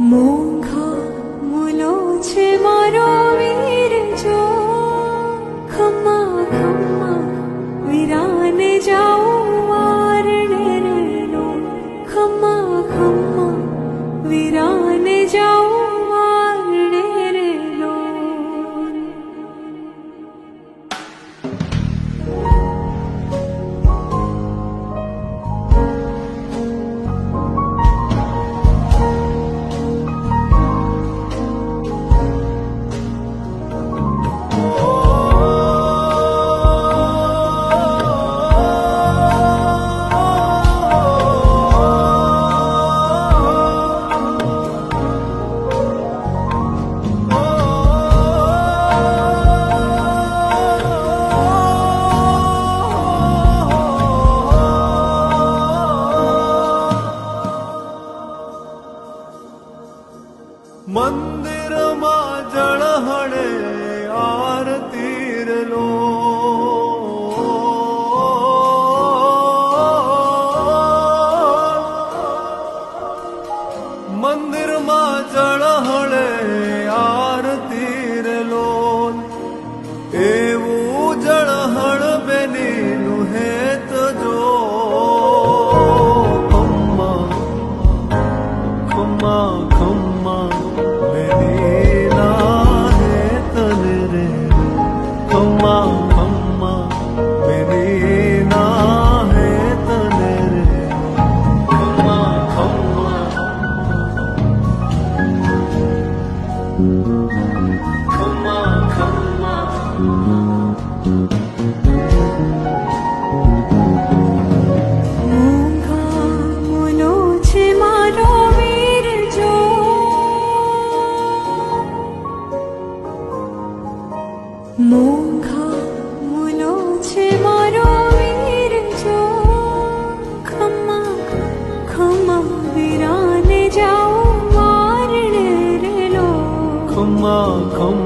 મોંઘા મુલો છે મારો વીર જો ખમ્મા ખમ્મા વીરાને જાઉં વારણે રેલો ખમ્મા ખમ્મા વીરાને જાઉં વારણે રેલો મંદિરમાં જળહળે આરતી લો મંદિરમાં જળહળે આરતી લો એવું જળહળ બેનીનું હેત જો ખમ્મા ખમ્મા ખમ્મા મોંઘા મુલો છે મારો વીર જો ખમ્મા ખમ્મા વીરાને જાઉં વારણે રેલો ખમ્મા ખમ્મા